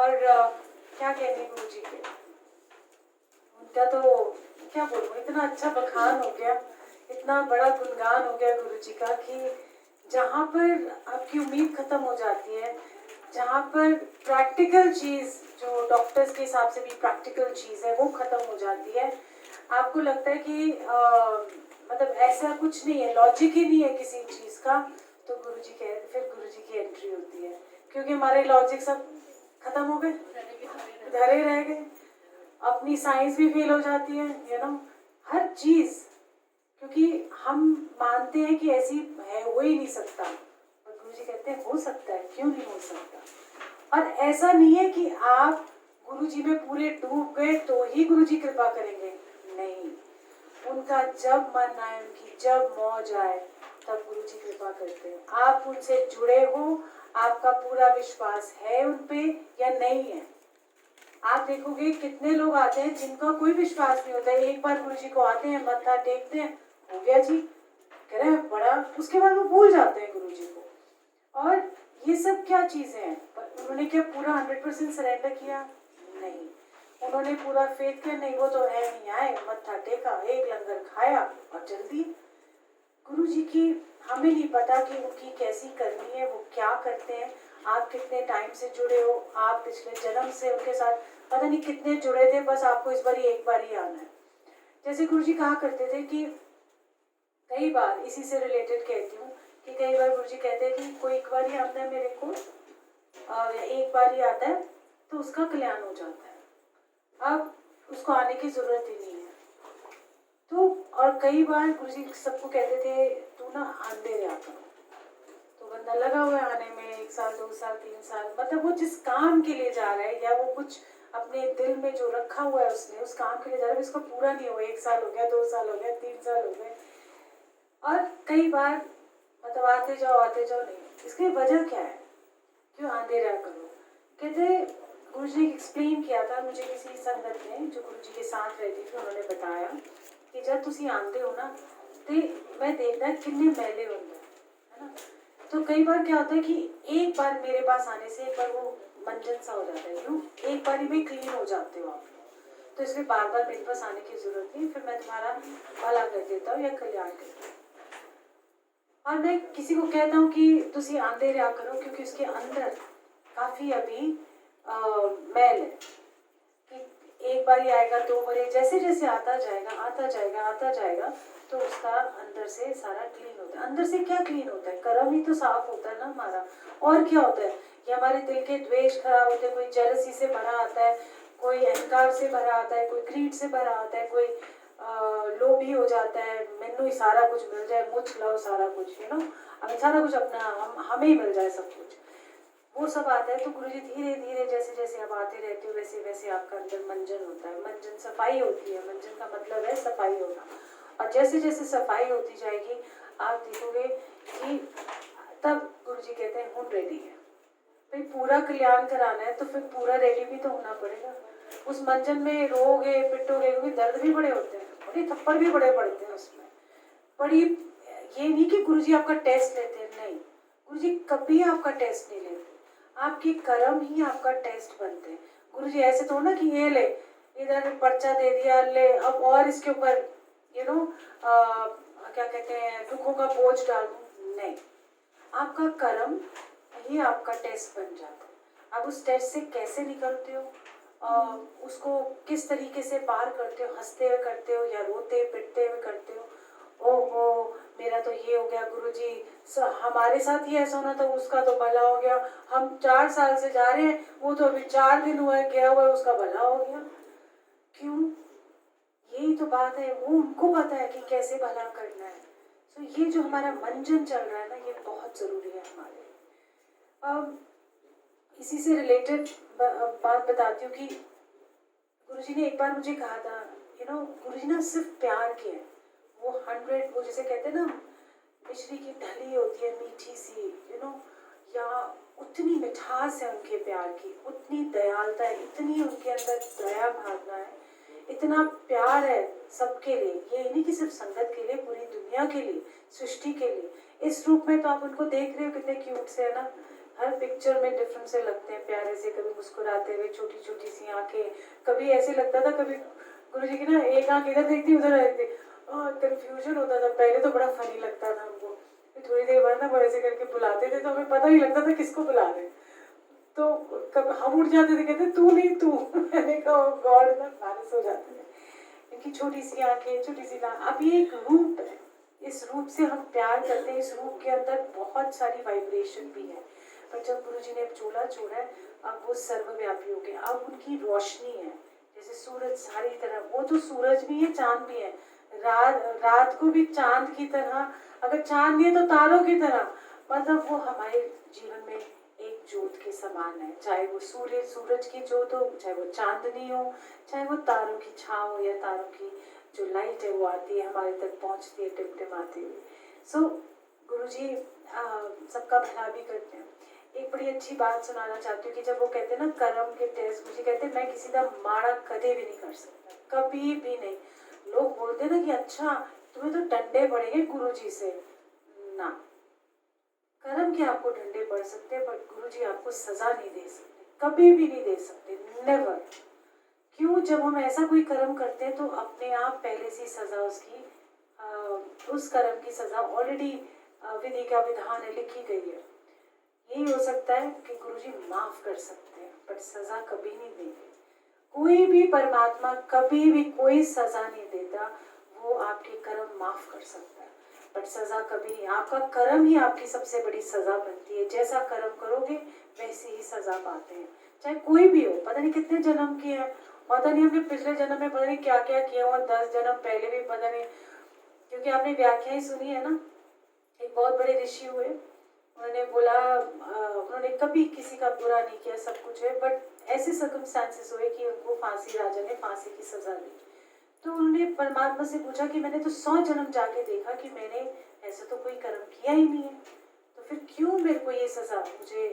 और क्या कहने गुरु जी के, उनका तो क्या बोलूँ, इतना अच्छा बखान हो गया, इतना बड़ा गुणगान हो गया गुरु जी का कि जहाँ पर आपकी उम्मीद खत्म हो जाती है, जहाँ पर प्रैक्टिकल चीज़ जो डॉक्टर्स के हिसाब से भी प्रैक्टिकल चीज़ है वो खत्म हो जाती है, आपको लगता है कि मतलब ऐसा कुछ नहीं है, लॉजिक ही नहीं है किसी चीज़ का, तो गुरुजी फिर गुरुजी की एंट्री होती है, क्योंकि हमारे लॉजिक सब खत्म हो गए, धरे रह गए, अपनी साइंस भी फेल हो जाती है, हर चीज़, क्योंकि हम मानते हैं कि ऐसी है, हो ही नहीं सकता, और गुरुजी कहते हैं हो सकता है, क्यों नहीं हो सकता। और ऐसा नहीं है कि आप गुरुजी में पूरे डूब गए तो ही गुरुजी कृपा करेंगे, नहीं, उनका जब मन आए, उनकी जब मौज आए, तब गुरुजी कृपा करते हैं। आप उनसे जुड़े हो, आपका पूरा विश्वास है उन पे या नहीं है। आप देखोगे कितने लोग आते हैं जिनका कोई विश्वास नहीं होता है, एक बार गुरुजी को आते हैं, मत्था टेकते हैं, हो गया जी, कह रहे हैं बड़ा, उसके बाद वो भूल जाते हैं गुरुजी को। और ये सब क्या चीजें हैं, पर उन्होंने क्या पूरा 100% सरेंडर किया? नहीं, उन्होंने पूरा फेथ किया, नहीं वो तो है नहीं, आए मत्था टेका, एक लंगर खाया और चल दिए। गुरु जी की हमें नहीं पता कि उनकी कैसी करनी है, वो क्या करते हैं, आप कितने टाइम से जुड़े हो, आप पिछले जन्म से उनके साथ पता नहीं कितने जुड़े थे, बस आपको इस बार एक बार ही आना है। जैसे गुरु जी कहा करते थे कि कई बार, इसी से रिलेटेड कहती हूँ कि कई बार गुरु जी कहते हैं कि कोई एक बार ही आता है मेरे को, एक बार ही आता है तो उसका कल्याण हो जाता है, अब उसको आने की जरूरत ही नहीं है। तो और कई बार गुरुजी सबको कहते थे तू ना आंधे रहा करो, तो बंदा लगा हुआ है आने में 1 साल 2 साल 3 साल, मतलब वो जिस काम के लिए जा रहा है या वो कुछ अपने दिल में जो रखा हुआ है उसने, उस काम के लिए जा रहा है, उसका पूरा नहीं हुआ, 1 साल हो गया, 2 साल हो गया, 3 साल हो गए, और कई बार मतलब आते जाओ नहीं, इसकी वजह क्या है, क्यों आंधे रहा करो। कहते गुरु जी ने एक्सप्लेन किया था मुझे किसी संगत ने जो गुरु जी के साथ रहती थी, उन्होंने बताया कि जब तुसी आंदे हो ना तो मैं देखना कितने मैले होंगे, है ना। तो कई बार क्या होता है कि एक बार मेरे पास आने से एक बार वो मंजन सा हो जाता है, क्यों, एक बार ही में क्लीन हो जाते हो आप, तो इसलिए बार बार मेरे पास आने की जरूरत नहीं, फिर मैं तुम्हारा भला कर देता हूँ या कल्याण करता हूँ। और मैं किसी को कहता हूँ कि तुसी आंदे रहा करो, क्योंकि उसके अंदर काफी अभी मैल है, कि एक बार ही आएगा, 2 बार, जैसे जैसे आता जाएगा, तो उसका अंदर से सारा क्लीन होता है। अंदर से क्या क्लीन होता है, कर्म ही तो साफ होता है ना हमारा, और क्या होता है, ये हमारे दिल के द्वेष खराब होते हैं, कोई जेलसी से भरा आता है, कोई अहंकार से भरा आता है, कोई ग्रीड से भरा आता है, कोई लोभी हो जाता है, मैनू ही सारा कुछ मिल जाए, मुझ लाओ सारा कुछ, हमें सारा कुछ अपना, हमें ही मिल जाए सब कुछ, वो सब आता है। तो गुरुजी धीरे धीरे जैसे जैसे आप आते रहते हो वैसे वैसे आपका अंदर मंजन होता है, मंजन सफाई होती है, मंजन का मतलब है सफाई होना, और जैसे जैसे सफाई होती जाएगी आप देखोगे कि तब गुरुजी कहते हैं हूँ रेडी है भाई, पूरा कल्याण कराना है तो फिर पूरा रेडी भी तो होना पड़ेगा। उस मंजन में रोगे पिटोगे, क्योंकि दर्द भी बड़े होते हैं, बड़े थप्पड़ भी बड़े पड़ते हैं उसमें, बड़ी, ये नहीं कि गुरुजी आपका टेस्ट लेते हैं, नहीं, गुरुजी कभी आपका टेस्ट नहीं लेते, आपके कर्म ही आपका टेस्ट बनते हैं। गुरुजी ऐसे तो ना कि ये ले, इधर पर्चा दे दिया, ले अब और इसके ऊपर क्या कहते हैं दुखों का बोझ डाल दूं, नहीं, आपका कर्म ही आपका टेस्ट बन जाता है। आप उस टेस्ट से कैसे निकलते हो, उसको किस तरीके से पार करते हो, हंसते हुए करते हो या रोते पिटते हुए करते हो, ओहो मेरा तो ये हो गया गुरुजी, हमारे साथ ही ऐसा होना था, उसका तो भला हो गया, हम 4 साल से जा रहे हैं, वो तो अभी 4 दिन हुआ है गया हुआ है, उसका भला हो गया। क्यों, यही तो बात है, वो उनको पता है कि कैसे भला करना है। तो ये जो हमारा मंजन चल रहा है ना, ये बहुत जरूरी है हमारे। अब इसी से रिलेटेड बात बताती हूँ कि गुरुजी ने एक बार मुझे कहा था, गुरुजी ना सिर्फ प्यार के हैं, वो 100, वो जैसे कहते हैं ना मिश्री की ढली होती है मीठी सी, या उतनी मिठास है उनके प्यार की, उतनी दयालुता है, इतनी उनके अंदर दया भावना है, इतना प्यार है सबके लिए, ये नहीं कि सिर्फ संगत के लिए, पूरी दुनिया के लिए, सृष्टि के लिए। इस रूप में तो आप उनको देख रहे हो कितने क्यूट से, है ना, हर पिक्चर में डिफरेंट से लगते हैं, प्यारे से, कभी मुस्कुराते हुए, छोटी छोटी सी आंखें, कभी ऐसे लगता था, कभी गुरुजी की ना एक आंख इधर देखती उधर देखती, कंफ्यूजन होता था। पहले तो बड़ा फनी लगता था हमको, फिर थोड़ी देर बाद ना वो ऐसे करके बुलाते थे तो हमें पता नहीं लगता था किसको बुला रहे हैं। तो कब हम उठ जाते थे, कहते तू नहीं तू। मैंने कहा गॉड, ना मैनेज हो जाते हैं। इनकी छोटी सी आंखें, छोटी सी नाक, अब ये एक रूप है, इस रूप से हम प्यार करते हैं। इस रूप के अंदर बहुत सारी वाइब्रेशन भी है, पर जब गुरुजी ने चोला छोड़ा है, अब वो सर्वव्यापी हो गया। अब उनकी रोशनी है जैसे सूरज सारी तरह, वो तो सूरज भी है, चांद भी है। रात को भी चांद की तरह, अगर चांद नहीं है तो तारों की तरह, मतलब वो हमारे जीवन में एक ज्योत के समान है। चाहे वो सूरज की ज्योत हो, चाहे वो चांदनी हो, चाहे वो तारों की छाँव हो, या तारों की जो लाइट है वो आती है हमारे तक पहुंचती है टिमटिमाती हुई। सो गुरुजी सबका भला भी करते हैं। एक बड़ी अच्छी बात सुनाना चाहती हूँ कि जब वो कहते हैं ना कर्म के टेस्ट, मुझे कहते हैं मैं किसी का माड़ा कदे भी नहीं कर सकता, कभी भी नहीं। लोग बोलते हैं ना कि अच्छा तुम्हें तो डंडे पड़ेंगे गुरुजी से, ना, कर्म के आपको डंडे पड़ सकते हैं, पर गुरुजी आपको सजा नहीं दे सकते, कभी भी नहीं दे सकते, नेवर। क्यों? जब हम ऐसा कोई कर्म करते हैं तो अपने आप पहले से सजा उसकी, उस कर्म की सजा ऑलरेडी विधि का विधान है, लिखी गई है। यही हो सकता है कि गुरुजी माफ कर सकते हैं, पर सजा कभी नहीं देंगे। कोई भी परमात्मा कभी भी कोई सजा नहीं देता, वो आपके कर्म माफ कर सकता है, पर सजा कभी नहीं। आपका कर्म ही आपकी सबसे बड़ी सजा बनती है। जैसा कर्म करोगे वैसे ही सजा पाते हैं, चाहे कोई भी हो। पता नहीं कितने जन्म किए हैं, पता नहीं हमने पिछले जन्म में पता नहीं क्या क्या किया हुआ, 10 जन्म पहले भी पता नहीं। क्योंकि आपने व्याख्याएं सुनी है ना, एक बहुत बड़े ऋषि हुए, उन्होंने बोला उन्होंने कभी किसी का बुरा नहीं किया, सब कुछ है, बट ऐसे सर्कमस्टांसेस हुए कि उनको फांसी, राजा ने फांसी की सजा दी। तो उन्होंने परमात्मा से पूछा कि मैंने तो 100 जन्म जाके देखा कि मैंने ऐसा तो कोई कर्म किया ही नहीं है, तो फिर क्यों मेरे को ये सजा, मुझे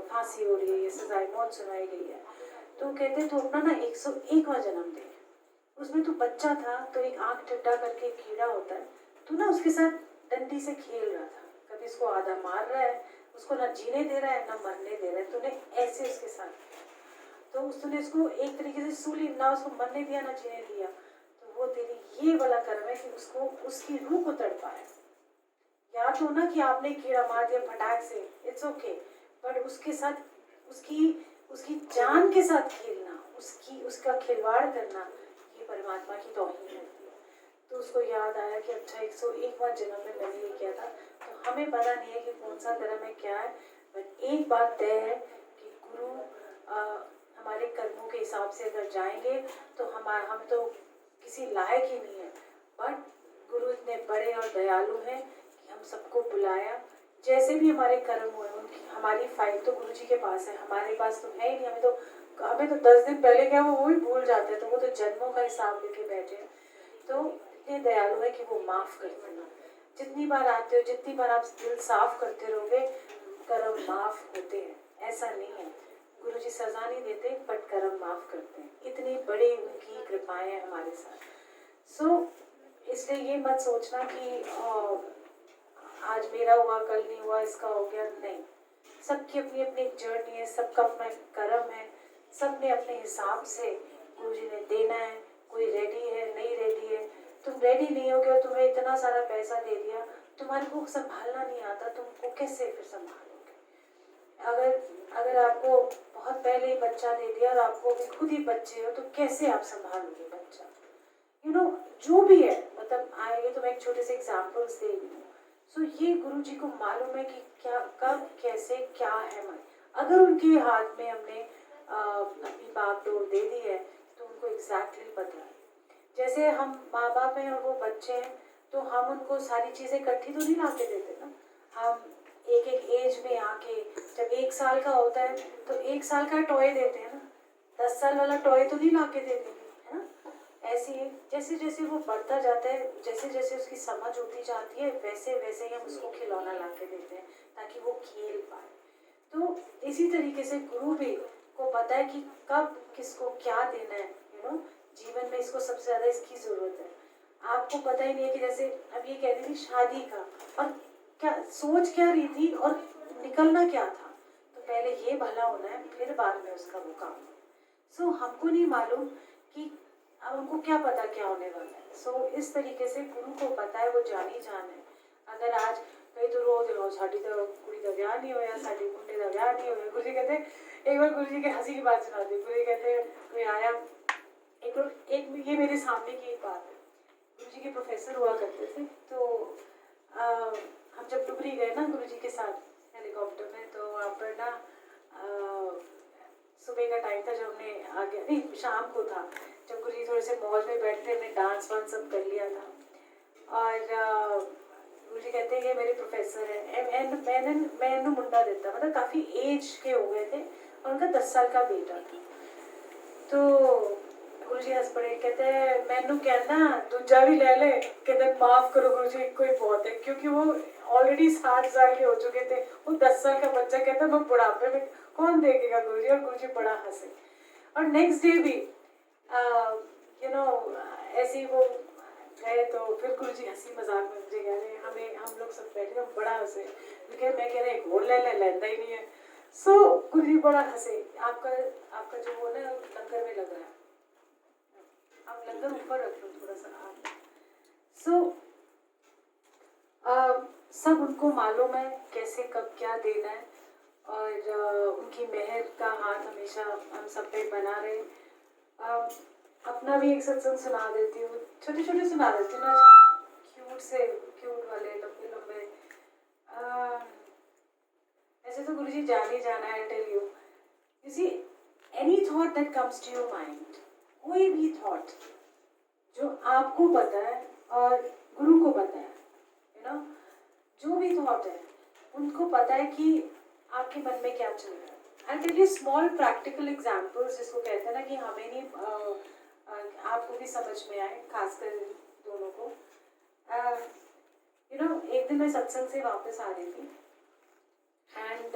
फांसी हो रही है, ये सजाए मौत सुनाई गई है। तो कहते तो अपना ना 101वां जन्म दे, उसमें तू बच्चा था, तो एक आंख टिड्डा करके एक कीड़ा होता है, तू ना उसके साथ डंडी से खेल रहा था, कभी उसको आधा मार रहा है, उसको ना जीने दे रहा है ना मरने दे रहा है, तूने ऐसे उसके साथ, तो उसने उसको एक तरीके से सूली, ना उसको मरने दिया ना जीने दिया। तो वो तेरी ये वाला कर्म है कि उसको, उसकी रूह को तड़पाया। या तो ना कि आपने कीड़ा मार दिया फटाक से, इट्स ओके, बट उसके साथ उसकी उसकी जान के साथ खेलना, उसका खिलवाड़ करना, ये परमात्मा की तौहीन है। तो उसको याद आया कि अच्छा 101वां जन्म में मैंने ये किया था। तो हमें पता नहीं है कि कौन सा कर्म है, क्या है, बट एक बात तय है कि गुरु हमारे कर्मों के हिसाब से अगर जाएंगे तो हम तो किसी लायक ही नहीं है, बट गुरु इतने बड़े और दयालु हैं कि हम सबको बुलाया। जैसे भी हमारे कर्म हुए, उनकी हमारी फाइल तो गुरु जी के पास है, हमारे पास तो है ही नहीं। हमें तो 10 दिन पहले क्या वो भी भूल जाते हैं, तो वो तो जन्मों का हिसाब लेके बैठे हैं। तो इतने दयालु है कि वो माफ करते हैं। जितनी बार आते हो, जितनी बार आप दिल साफ करते रहोगे, कर्म माफ होते हैं। ऐसा नहीं है, गुरु जी सजा नहीं देते, बट कर्म माफ करते हैं। इतनी बड़ी उनकी कृपाएं हैं हमारे साथ। इसलिए ये मत सोचना कि आज मेरा हुआ कल नहीं हुआ, इसका हो गया, नहीं। सबकी अपनी अपनी जर्नी है, सबका अपना कर्म है, सब ने अपने हिसाब से गुरु जी ने देना है। कोई रेडी है, नहीं रेडी है। तुम रेडी नहीं हो गए, तुम्हें इतना सारा पैसा दे दिया, तुम्हारे को संभालना नहीं आता, तुमको कैसे फिर संभालोगे? अगर आपको बहुत पहले ही बच्चा दे दिया और आपको भी खुद ही बच्चे हो, तो कैसे आप संभालोगे बच्चा? जो भी है, मतलब आएंगे तो मैं एक छोटे से एग्जाम्पल्स दे रही हूँ। सो ये गुरु जी को मालूम है कि क्या, कब, कैसे, क्या है मन। अगर उनके हाथ में हमने अपनी बागडोर दे दी है तो उनको एग्जैक्टली पता है। जैसे हम माँ बाप हैं और वो बच्चे हैं, तो हम उनको सारी चीज़ें इकट्ठी तो नहीं ला के देते ना। हम एक एक एज में आके, जब 1 साल का होता है तो 1 साल का टॉय देते हैं ना, 10 साल वाला टॉय तो नहीं ला के देते, है ना। ऐसे ही जैसे जैसे वो बढ़ता जाता है, जैसे जैसे उसकी समझ होती जाती है, वैसे वैसे ही हम उसको खिलौना ला के देते हैं ताकि वो खेल पाए। तो इसी तरीके से गुरु भी को पता है कि कब किसको क्या देना है। जीवन में इसको सबसे ज्यादा इसकी जरूरत है। आपको पता ही नहीं है कि जैसे अब ये कह रही थी शादी का, और क्या सोच क्या रही थी और निकलना क्या था। पहले ये भला होना है, फिर बाद में उसका वो काम। सो हमको नहीं मालूम कि अब हमको क्या पता क्या होने वाला है। सो इस तरीके से गुरु को पता है, वो जानी जान है। अगर आज कई तो रोज रोज साड़ी तो कुड़ी का ब्याह नहीं होया, साड़ी मुंडे का ब्याह नहीं होया, गुरु जी कहते, एक बार गुरु जी की हंसी की बात सुना दी। गुरु जी कहते कोई आया, एक ये मेरे सामने की एक बात है। गुरु जी के प्रोफेसर हुआ करते थे, तो हम जब डुबरी गए ना गुरु जी के साथ हेलीकॉप्टर में, तो वहाँ पर ना सुबह का टाइम था, जब हमने आगे नहीं शाम को था, जब गुरु जी थोड़े से मौज में बैठते, हमने डांस वांस सब कर लिया था। और गुरु जी कहते हैं ये मेरे प्रोफेसर है, मैंने मुंडा देता, मतलब काफ़ी एज के हो गए थे और उनका 10 साल का बेटा था। तो गुरु जी हंस पड़े, कहते हैं मैनू कहना दूजा भी ले ले, कहते माफ करो गुरु जी कोई बहुत है, क्योंकि वो ऑलरेडी 60 साल के हो चुके थे। वो 10 साल का बच्चा कहता मैं बुढ़ापे में कौन देखेगा गुरु जी। और गुरु जी बड़ा हंसे। और नेक्स्ट डे भी ऐसे ही वो गए, तो फिर गुरु जी हंसी मजाक में मुझे कह रहे हमें, हम लोग सब बैठे, हम बड़ा हंसे, मैं कह रहे घोड़ ले लेता ही नहीं है। सो गुरु जी बड़ा हंसे। आपका जो वो ना लंगर में लग रहा है, आप लंगर ऊपर रख लो थोड़ा सा आप। सब उनको मालूम है कैसे कब क्या देना है, और उनकी मेहर का हाथ हमेशा हम सब पे बना रहे। अपना भी एक सत्संग सुना देती हूँ, छोटे छोटे सुना देती हूँ ना, क्यूट वाले लंबे लंबे। ऐसे तो गुरु जी जान ही जाना है, tell you see any thought that comes to your mind, कोई भी थॉट जो आपको पता है और गुरु को पता है, जो भी थॉट है उनको पता है कि आपके मन में क्या चल रहा है। I tell you small practical examples, जिसको कहते हैं ना कि हमें नहीं आपको भी समझ में आए, खासकर दोनों को। एक दिन मैं सत्संग से वापस आ रही थी, एंड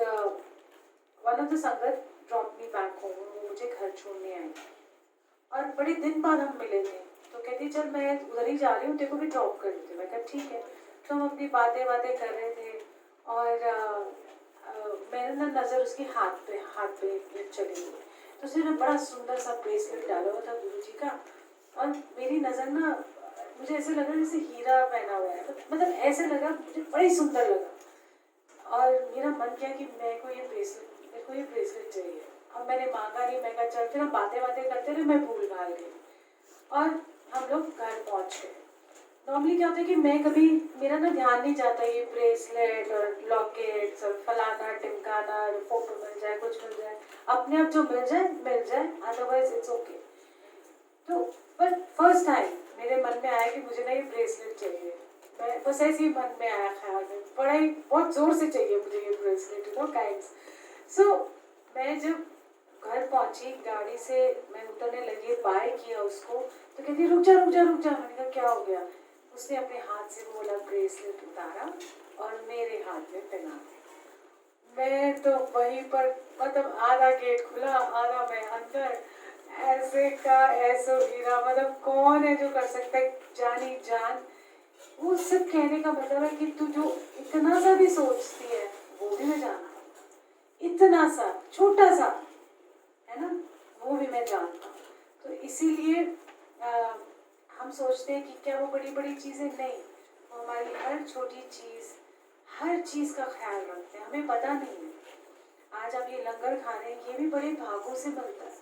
वन ऑफ द संगत ड्रॉप मी बैक होम, वो मुझे घर छोड़ने आई, और बड़े दिन बाद हम मिले थे। तो कहती चल मैं उधर ही जा रही हूँ, तेरे को भी ड्रॉप कर देती हूँ। मैं कहा ठीक है। तो हम अपनी बातें कर रहे थे, और मैंने ना नज़र उसके हाथ पे चली गई। तो उसने ना बड़ा सुंदर सा ब्रेसलेट डाला हुआ था गुरु जी का, और मेरी नज़र ना, मुझे ऐसे लगा जैसे हीरा पहना हुआ है, मतलब ऐसे लगा, मुझे बड़ा ही सुंदर लगा। और मेरा मन किया कि मेरे को ये ब्रेसलेट चाहिए। और मैंने मांगा नहीं, मैं कहा चल, फिर हम बातें करते रहे, मैं भूल भाल गई, और हम लोग घर पहुँच गए। नॉर्मली क्या होता है कि मैं कभी, मेरा ना ध्यान नहीं जाता ये ब्रेसलेट और लॉकेट्स और फलाना टिमकाना, फोटो मिल जाए, कुछ मिल जाए, अपने आप जो मिल जाए, अदरवाइज इट्स ओके। तो पर फर्स्ट टाइम मेरे मन में आया कि मुझे ना ये ब्रेसलेट चाहिए। मैं बस ऐसे ही मन में आया ख्याल में, बहुत जोर से चाहिए मुझे ये ब्रेसलेट, काइंड्स। सो मैं जब घर पहुंची, गाड़ी से मैं उतरने लगी, बाय किया उसको, तो कहती रुक जा। मैंने कहा क्या हो गया? उसने अपने हाथ से वो वाला ब्रेसलेट उतारा और मेरे हाथ में पहना दिया। मैं तो वहीं पर, मतलब आधा गेट खुला, आधा मैं अंदर, ऐसे का ऐसा हीरा, मतलब कौन है जो कर सकता है, जानी जान। वो सब कहने का मतलब है कि तू जो इतना सा भी सोचती है वो भी मैं जानता हूँ, इतना सा छोटा सा है ना, वो भी मैं जानता हूँ। तो इसीलिए हम सोचते हैं कि क्या वो बड़ी बड़ी चीज़ें, नहीं, वो हमारी हर छोटी चीज़, हर चीज़ का ख्याल रखते हैं, हमें पता नहीं है। आज हम ये लंगर खा रहे हैं, ये भी बड़े भागों से मिलता है।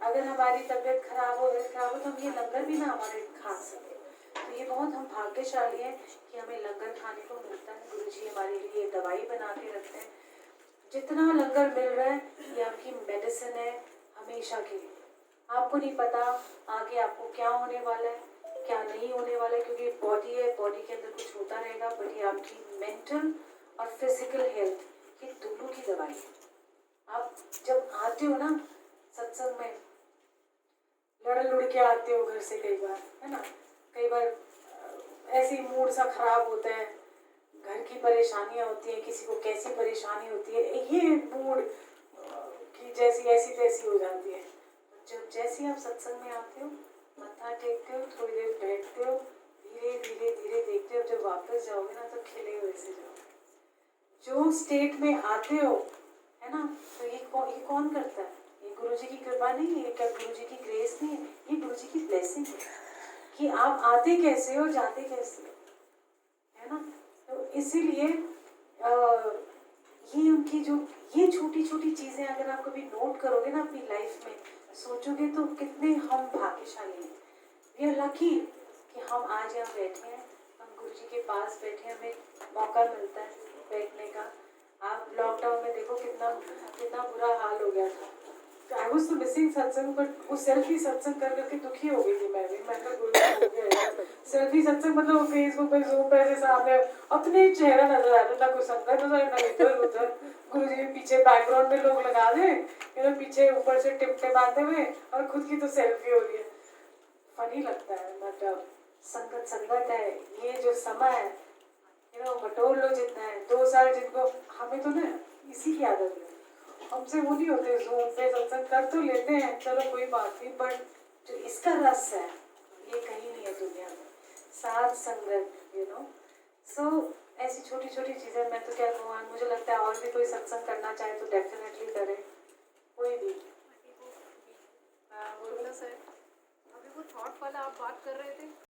अगर हमारी तबीयत खराब हो तो हम ये लंगर भी ना हमारे खा सके, तो ये बहुत हम भाग्यशाली हैं कि हमें लंगर खाने को मिलता है। गुरु जी हमारे लिए दवाई बना के रखते हैं। जितना लंगर मिल रहा है ये आपकी मेडिसिन है हमेशा के लिए। आपको नहीं पता आगे आपको क्या होने वाला है, क्या नहीं होने वाला है, क्योंकि बॉडी है, बॉडी के अंदर कुछ होता रहेगा, बट ये आपकी मेंटल और फिजिकल हेल्थ, ये दोनों की दवाई है। आप जब आते हो ना सत्संग में, लड़ के आते हो घर से, कई बार है ना, कई बार ऐसे ही मूड सा खराब होता है, घर की परेशानियां होती हैं, किसी को कैसी परेशानी होती है, ये मूड की जैसी ऐसी तैसी हो जाती है। जब जैसे आप सत्संग में आते हो, मत्था टेकते हो, थोड़ी देर बैठते हो, धीरे धीरे धीरे देखते हो, जब वापस जाओगे ना तो खिले हुए से जाओगे। जो स्टेट में आते हो है ना। तो ये कौन करता है? ये गुरु जी की कृपा नहीं है, क्या गुरु जी की ग्रेस नहीं है? ये गुरु जी की ब्लेसिंग है कि आप आते कैसे हो, जाते कैसे हो, है ना। तो इसीलिए ये उनकी जो ये छोटी छोटी चीजें अगर आप कभी नोट करोगे ना अपनी लाइफ में, सोचोगे तो कितने हम भाग्यशाली हैं। वी आर लकी कि हम आज यहाँ बैठे हैं, हम गुरु जी के पास बैठे, हमें मौका मिलता है बैठने का। आप लॉकडाउन में देखो कितना कितना बुरा हाल हो गया था। आई वाज तो मिसिंग सत्संग, बट वो सेल्फी सत्संग कर करके दुखी हो गई थी मैं भी। मैं गुरु जी हो गया सेल्फी सत्संग, मतलब फेसबुक पे जूम पे ऐसे सामने अपने चेहरा नजर आ रहा था, कुछ अंदर नजर ना इधर उधर। गुरु जी पीछे बैकग्राउंड में लोग लगा दे, पीछे ऊपर से टिपटे बांधे हुए, और खुद की तो सेल्फी हो रही है। फनी लगता है, मतलब संगत संगत है। ये जो समय है बटोर लो जितना है। 2 साल जिनको, हमें तो ना इसी की आदत है, हमसे वो नहीं होते जूम पे सत्संग कर तो लेते हैं, चलो कोई बात नहीं, बट जो इसका रस है ये कहीं नहीं है दुनिया में। साथ संगत सो ऐसी छोटी छोटी चीजें। मैं तो क्या कहूँ, मुझे लगता है और भी कोई सत्संग करना चाहे तो डेफिनेटली करे, कोई भी। बोलो सर, अभी वो थॉट वाला आप बात कर रहे थे।